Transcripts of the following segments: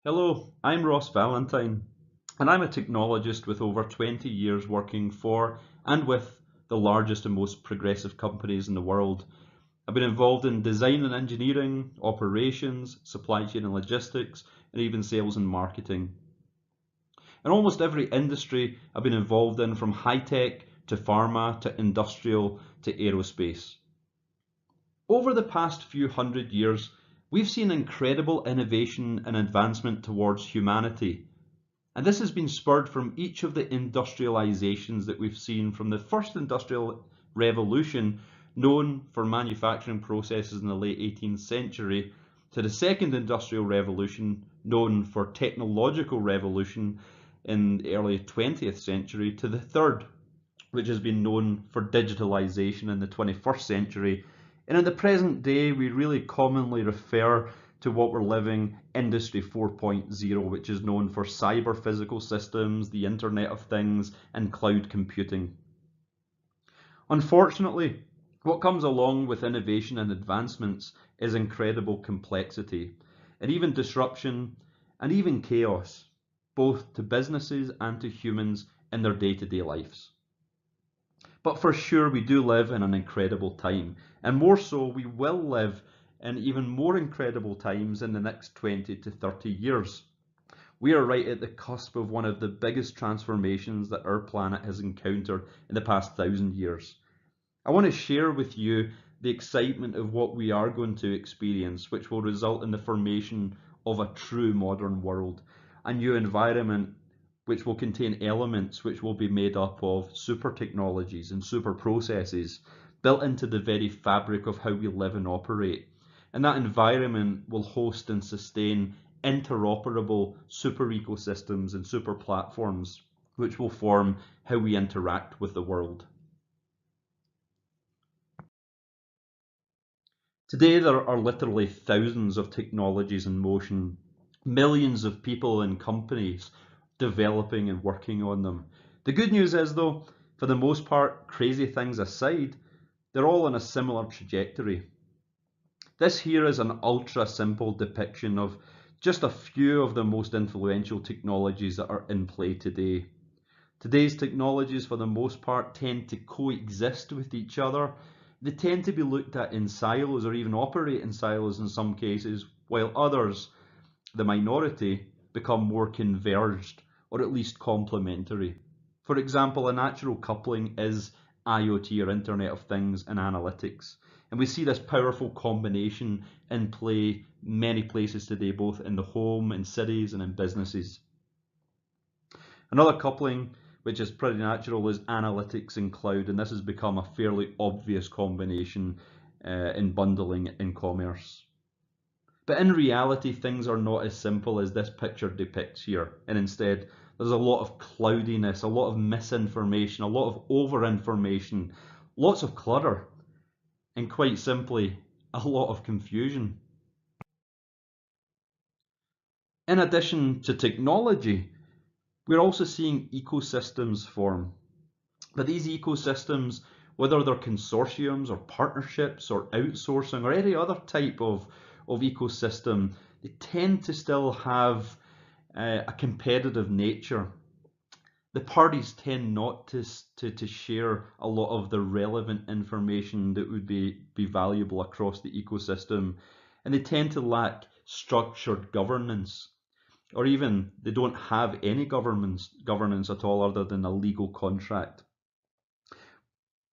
Hello, I'm Ross Valentine, and I'm a technologist with over 20 years working for and with the largest and most progressive companies in the world. I've been involved in design and engineering, operations, supply chain and logistics, and even sales and marketing. In almost every industry I've been involved in, from high tech to pharma to industrial to aerospace. Over the past few hundred years, we've seen incredible innovation and advancement towards humanity. And this has been spurred from each of the industrializations that we've seen, from the first industrial revolution, known for manufacturing processes in the late 18th century, to the second industrial revolution, known for technological revolution in the early 20th century, to the third, which has been known for digitalization in the 21st century. And in the present day, we really commonly refer to what we're living Industry 4.0, which is known for cyber physical systems, the Internet of Things, and cloud computing. Unfortunately, what comes along with innovation and advancements is incredible complexity, and even disruption, and even chaos, both to businesses and to humans in their day-to-day lives. But for sure, we do live in an incredible time, and more so, we will live in even more incredible times in the next 20 to 30 years. We are right at the cusp of one of the biggest transformations that our planet has encountered in the past 1,000 years. I want to share with you the excitement of what we are going to experience, which will result in the formation of a true modern world, a new environment which will contain elements which will be made up of super technologies and super processes built into the very fabric of how we live and operate. And that environment will host and sustain interoperable super ecosystems and super platforms, which will form how we interact with the world. Today, there are literally thousands of technologies in motion, millions of people and companies developing and working on them. The good news is, though, for the most part, crazy things aside, they're all on a similar trajectory. This here is an ultra simple depiction of just a few of the most influential technologies that are in play today. Today's technologies, for the most part, tend to coexist with each other. They tend to be looked at in silos or even operate in silos in some cases, while others, the minority, become more converged or at least complementary. For example, a natural coupling is IoT, or Internet of Things, and analytics. And we see this powerful combination in play many places today, both in the home, in cities, and in businesses. Another coupling which is pretty natural is analytics and cloud, and this has become a fairly obvious combination in bundling in commerce. But in reality, things are not as simple as this picture depicts here, and instead there's a lot of cloudiness, a lot of misinformation, a lot of over-information, lots of clutter, and quite simply, a lot of confusion. In addition to technology, we're also seeing ecosystems form. But these ecosystems, whether they're consortiums or partnerships or outsourcing or any other type of ecosystem, they tend to still have a competitive nature. The parties tend not to share a lot of the relevant information that would be valuable across the ecosystem, and they tend to lack structured governance, or even they don't have any governance at all other than a legal contract.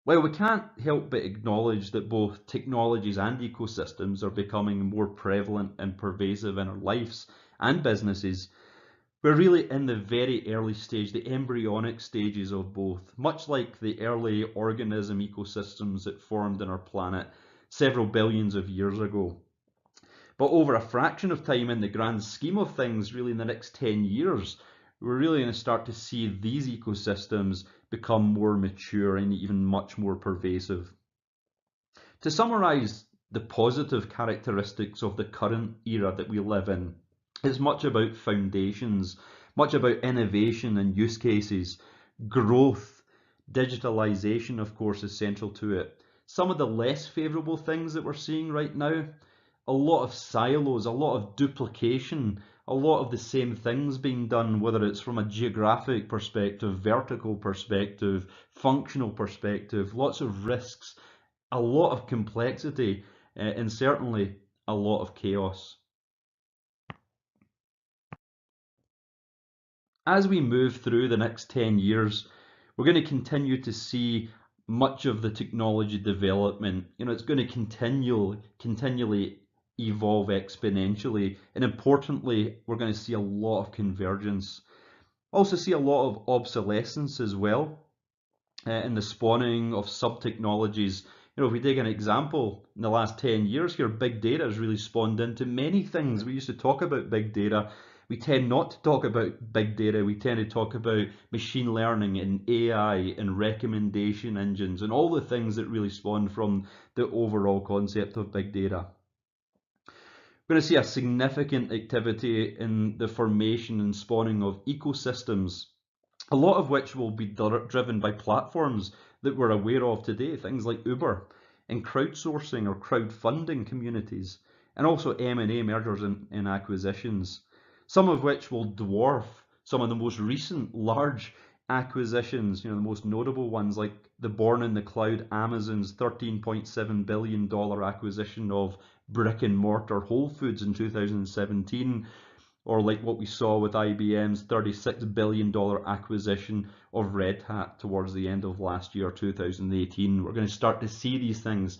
Well, we can't help but acknowledge that both technologies and ecosystems are becoming more prevalent and pervasive in our lives and businesses. We're really in the very early stage, the embryonic stages of both, much like the early organism ecosystems that formed on our planet several billions of years ago. But over a fraction of time, in the grand scheme of things, really in the next 10 years, we're really going to start to see these ecosystems become more mature and even much more pervasive. To summarize the positive characteristics of the current era that we live in, it's much about foundations, much about innovation and use cases, growth, digitalization, of course, is central to it. Some of the less favorable things that we're seeing right now, a lot of silos, a lot of duplication, a lot of the same things being done, whether it's from a geographic perspective, vertical perspective, functional perspective, lots of risks, a lot of complexity, and certainly a lot of chaos. As we move through the next 10 years, we're going to continue to see much of the technology development. It's going to continually evolve exponentially, and importantly, we're going to see a lot of convergence. Also see a lot of obsolescence as well, in the spawning of sub-technologies. If we take an example, in the last 10 years here, big data has really spawned into many things. We used to talk about big data. We tend not to talk about big data. We tend to talk about machine learning and AI and recommendation engines and all the things that really spawned from the overall concept of big data. We're going to see a significant activity in the formation and spawning of ecosystems, a lot of which will be driven by platforms that we're aware of today, things like Uber, and crowdsourcing or crowdfunding communities, and also M&A, mergers and acquisitions, some of which will dwarf some of the most recent large acquisitions, the most notable ones like the born in the cloud Amazon's $13.7 billion acquisition of brick and mortar Whole Foods in 2017, or like what we saw with IBM's $36 billion acquisition of Red Hat towards the end of last year, 2018. We're going to start to see these things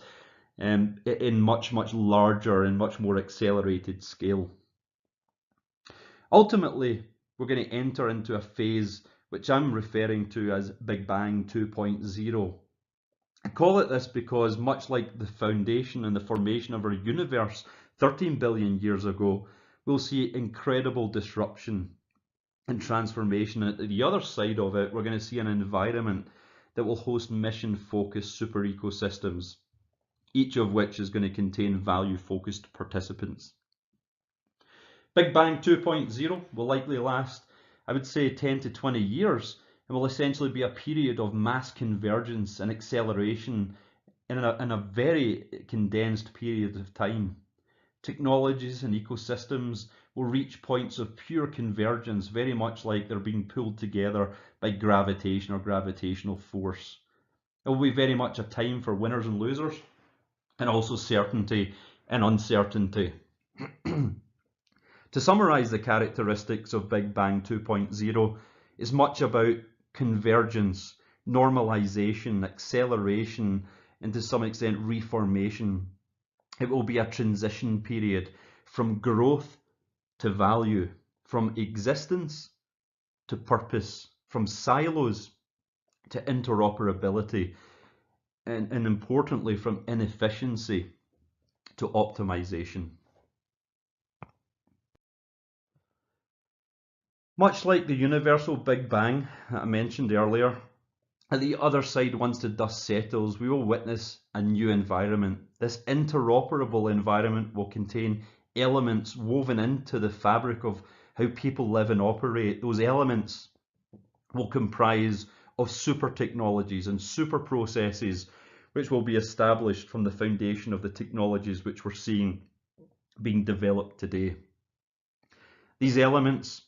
in much, much larger and much more accelerated scale. Ultimately, we're going to enter into a phase which I'm referring to as Big Bang 2.0. I call it this because, much like the foundation and the formation of our universe 13 billion years ago, we'll see incredible disruption and transformation. And at the other side of it, we're going to see an environment that will host mission-focused super ecosystems, each of which is going to contain value-focused participants. Big Bang 2.0 will likely last, I would say, 10 to 20 years, and will essentially be a period of mass convergence and acceleration in a very condensed period of time. Technologies and ecosystems will reach points of pure convergence, very much like they're being pulled together by gravitation or gravitational force. It will be very much a time for winners and losers, and also certainty and uncertainty. To summarize the characteristics of Big Bang 2.0, is much about convergence, normalization, acceleration, and to some extent reformation. It will be a transition period from growth to value, from existence to purpose, from silos to interoperability, and importantly, from inefficiency to optimization. Much like the universal Big Bang that I mentioned earlier, at the other side, once the dust settles, we will witness a new environment. This interoperable environment will contain elements woven into the fabric of how people live and operate. Those elements will comprise of super technologies and super processes, which will be established from the foundation of the technologies which we're seeing being developed today. These elements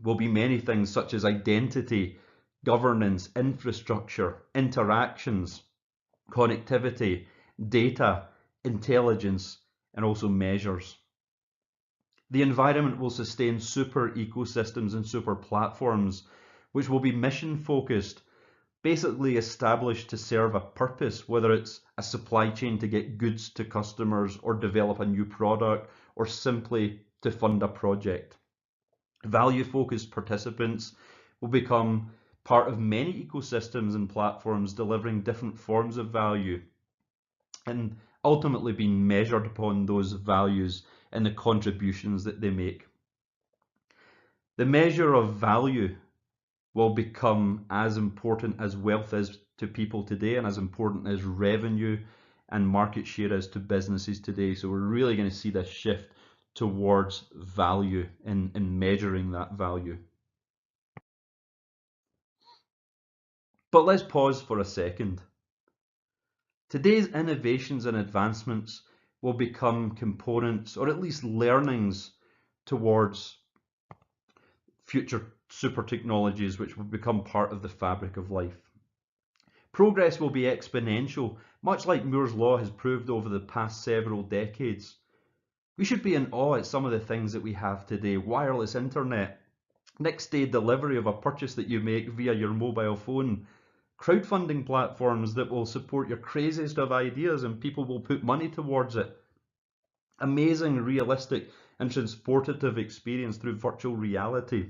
will be many things such as identity, governance, infrastructure, interactions, connectivity, data, intelligence, and also measures. The environment will sustain super ecosystems and super platforms, which will be mission focused, basically established to serve a purpose, whether it's a supply chain to get goods to customers or develop a new product, or simply to fund a project. Value-focused participants will become part of many ecosystems and platforms delivering different forms of value, and ultimately being measured upon those values and the contributions that they make. The measure of value will become as important as wealth is to people today, and as important as revenue and market share is to businesses today. So we're really going to see this shift towards value and measuring that value. But let's pause for a second. Today's innovations and advancements will become components, or at least learnings, towards future super technologies which will become part of the fabric of life. Progress will be exponential, much like Moore's Law has proved over the past several decades. We should be in awe at some of the things that we have today: wireless internet, next day delivery of a purchase that you make via your mobile phone, crowdfunding platforms that will support your craziest of ideas and people will put money towards it, amazing, realistic and transportative experience through virtual reality,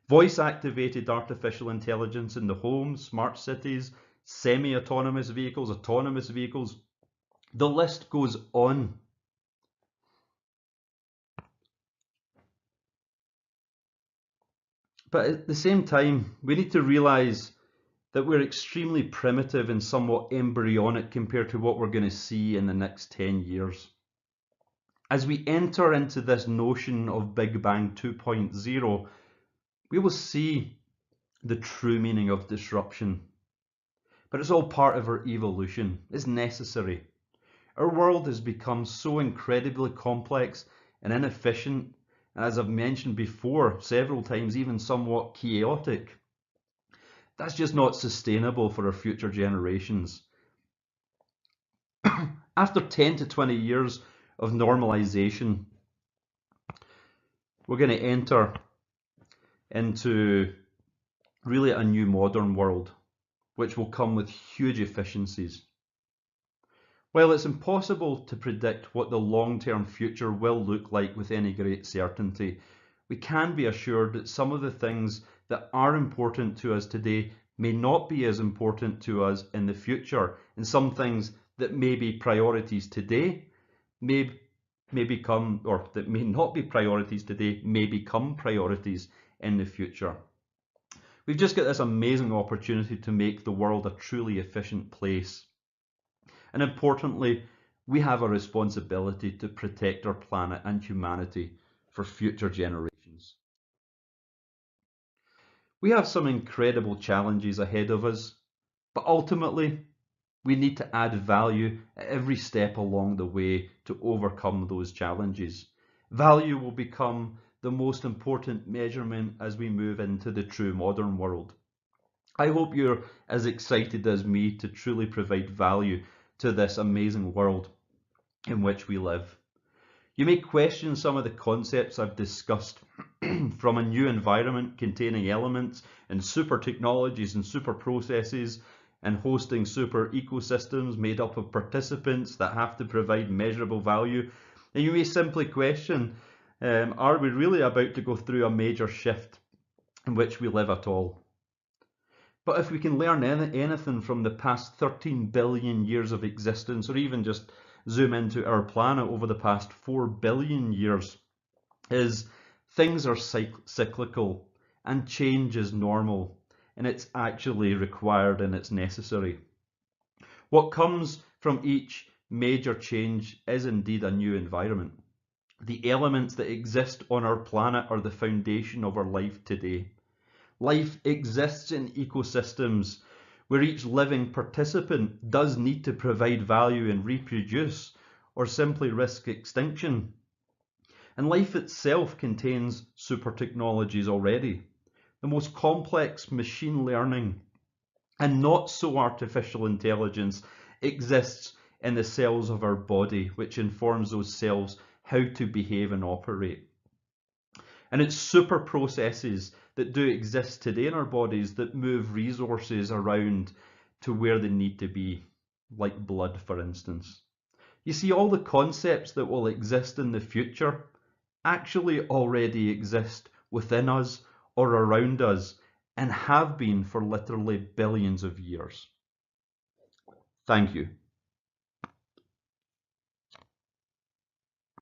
voice-activated artificial intelligence in the home, smart cities, semi-autonomous vehicles, autonomous vehicles. The list goes on. But at the same time, we need to realise that we're extremely primitive and somewhat embryonic compared to what we're going to see in the next 10 years. As we enter into this notion of Big Bang 2.0, we will see the true meaning of disruption. But it's all part of our evolution. It's necessary. Our world has become so incredibly complex and inefficient, and as I've mentioned before several times, even somewhat chaotic. That's just not sustainable for our future generations. After 10 to 20 years of normalization, we're going to enter into really a new modern world, which will come with huge efficiencies. While it's impossible to predict what the long-term future will look like with any great certainty, we can be assured that some of the things that are important to us today may not be as important to us in the future, and some things that may be priorities today may become, or that may not be priorities today, may become priorities in the future. We've just got this amazing opportunity to make the world a truly efficient place. And importantly, we have a responsibility to protect our planet and humanity for future generations. We have some incredible challenges ahead of us, but ultimately, we need to add value at every step along the way to overcome those challenges. Value will become the most important measurement as we move into the true modern world. I hope you're as excited as me to truly provide value to this amazing world in which we live. You may question some of the concepts I've discussed from a new environment containing elements and super technologies and super processes and hosting super ecosystems made up of participants that have to provide measurable value. And you may simply question, are we really about to go through a major shift in which we live at all? But if we can learn anything from the past 13 billion years of existence, or even just zoom into our planet over the past 4 billion years, is things are cyclical and change is normal, and it's actually required and it's necessary. What comes from each major change is indeed a new environment. The elements that exist on our planet are the foundation of our life today. Life exists in ecosystems where each living participant does need to provide value and reproduce, or simply risk extinction. And life itself contains super technologies already. The most complex machine learning and not so artificial intelligence exists in the cells of our body, which informs those cells how to behave and operate. And it's super processes that do exist today in our bodies that move resources around to where they need to be, like blood, for instance. You see, all the concepts that will exist in the future actually already exist within us or around us and have been for literally billions of years. Thank you.